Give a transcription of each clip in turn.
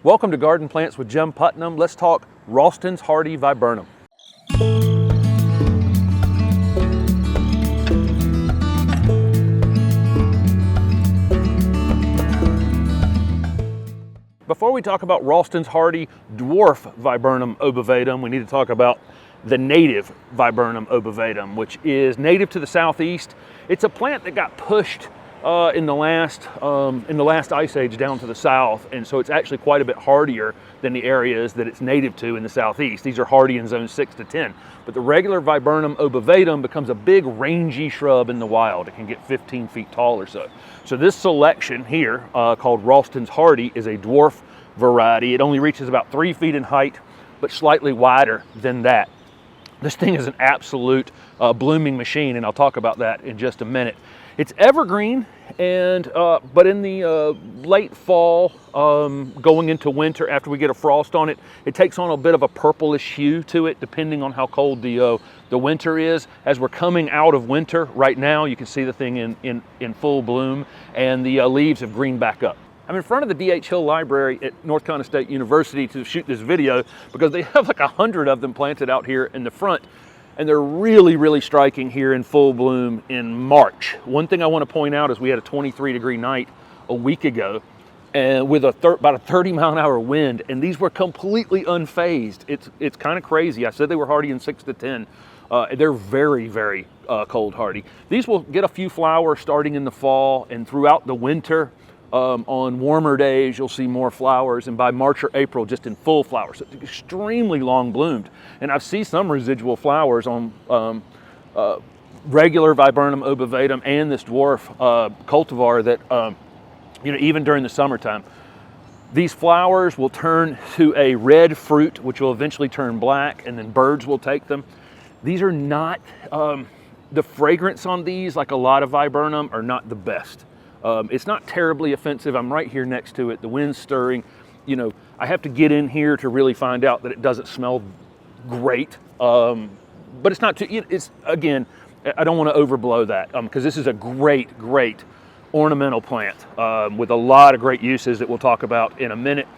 Welcome to Garden Plants with Jim Putnam. Let's talk Raulston Hardy Viburnum. Before we talk about Raulston Hardy dwarf Viburnum obovatum, we need to talk about the native Viburnum obovatum, which is native to the southeast. It's a plant that got pushed in the last ice age down to the south, and so it's actually quite a bit hardier than the areas that it's native to in the southeast. These are hardy in zones 6 to 10. But the regular Viburnum obovatum becomes a big rangy shrub in the wild. It can get 15 feet tall or so. So this selection here, called Raulston Hardy, is a dwarf variety. It only reaches about 3 feet in height, but slightly wider than that. This thing is an absolute blooming machine, and I'll talk about that in just a minute. It's evergreen, and but in the late fall, going into winter, after we get a frost on it, it takes on a bit of a purplish hue to it, depending on how cold the winter is. As we're coming out of winter right now, you can see the thing in full bloom, and the leaves have greened back up. I'm in front of the D.H. Hill Library at North Carolina State University to shoot this video because they have like 100 of them planted out here in the front. And they're really, really striking here in full bloom in March. One thing I want to point out is we had a 23-degree night a week ago, and with about a 30-mile-an-hour wind, and these were completely unfazed. It's kind of crazy. I said they were hardy in 6 to 10. They're very, very cold hardy. These will get a few flowers starting in the fall, and throughout the winter, on warmer days, you'll see more flowers, and by March or April, just in full flowers. So it's extremely long bloomed, and I see some residual flowers on regular Viburnum obovatum and this dwarf cultivar that, even during the summertime. These flowers will turn to a red fruit, which will eventually turn black, and then birds will take them. These are not, the fragrance on these, like a lot of Viburnum, are not the best. It's not terribly offensive. I'm right here next to it. The wind's stirring. I have to get in here to really find out that it doesn't smell great. But it's not too, it's, again, I don't want to overblow that because this is a great, great ornamental plant with a lot of great uses that we'll talk about in a minute.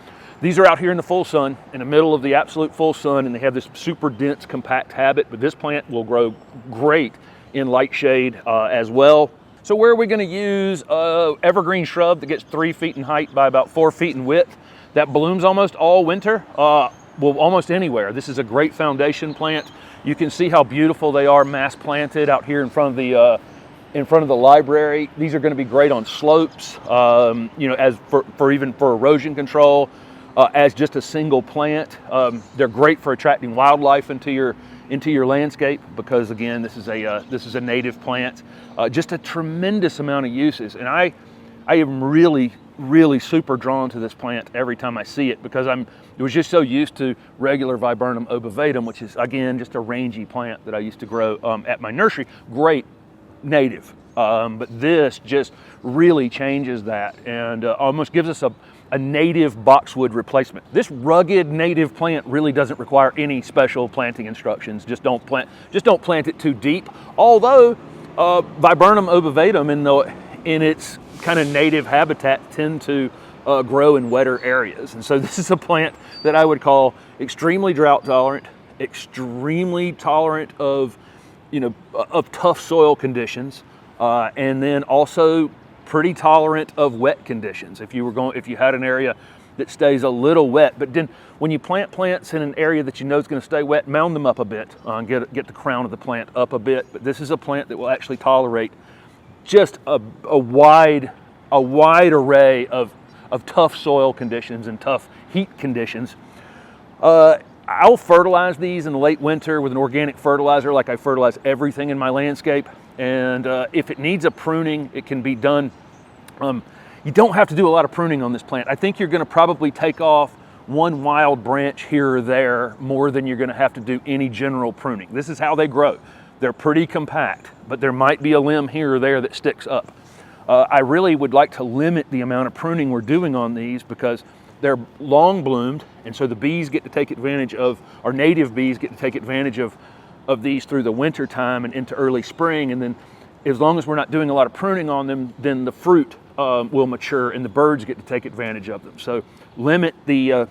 These are out here in the full sun, in the middle of the absolute full sun, and they have this super dense, compact habit, but this plant will grow great in light shade as well. So where are we going to use evergreen shrub that gets 3 feet in height by about 4 feet in width that blooms almost all winter? Well, almost anywhere. This is a great foundation plant. You can see how beautiful they are mass planted out here in front of the library. These are going to be great on slopes, as for erosion control, as just a single plant. They're great for attracting wildlife into your landscape because, again, this is a native plant. Just a tremendous amount of uses, and I am really, really super drawn to this plant every time I see it because I was just so used to regular Viburnum obovatum, which is, again, just a rangy plant that I used to grow at my nursery. Great native, but this just really changes that and almost gives us a native boxwood replacement. This rugged native plant really doesn't require any special planting instructions. Just don't plant it too deep. Although Viburnum obovatum in its kind of native habitat tend to grow in wetter areas, and so this is a plant that I would call extremely drought tolerant, extremely tolerant of tough soil conditions, and then also pretty tolerant of wet conditions. If you had an area that stays a little wet, but then when you plant plants in an area that you know is going to stay wet, mound them up a bit, get the crown of the plant up a bit. But this is a plant that will actually tolerate just a wide array of tough soil conditions and tough heat conditions. I'll fertilize these in the late winter with an organic fertilizer like I fertilize everything in my landscape. And if it needs a pruning, it can be done. You don't have to do a lot of pruning on this plant. I think you're going to probably take off one wild branch here or there more than you're going to have to do any general pruning. This is how they grow. They're pretty compact, but there might be a limb here or there that sticks up. I really would like to limit the amount of pruning we're doing on these because they're long bloomed, and so the bees get to take advantage of, our native bees get to take advantage of these through the winter time and into early spring. And then as long as we're not doing a lot of pruning on them, then the fruit will mature and the birds get to take advantage of them. So limit the,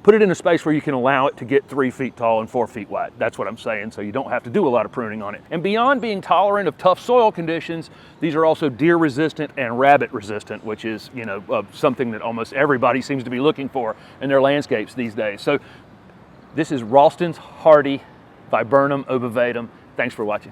put it in a space where you can allow it to get 3 feet tall and 4 feet wide. That's what I'm saying. So you don't have to do a lot of pruning on it. And beyond being tolerant of tough soil conditions, these are also deer resistant and rabbit resistant, which is, something that almost everybody seems to be looking for in their landscapes these days. So this is Raulston Hardy Viburnum obovatum. Thanks for watching.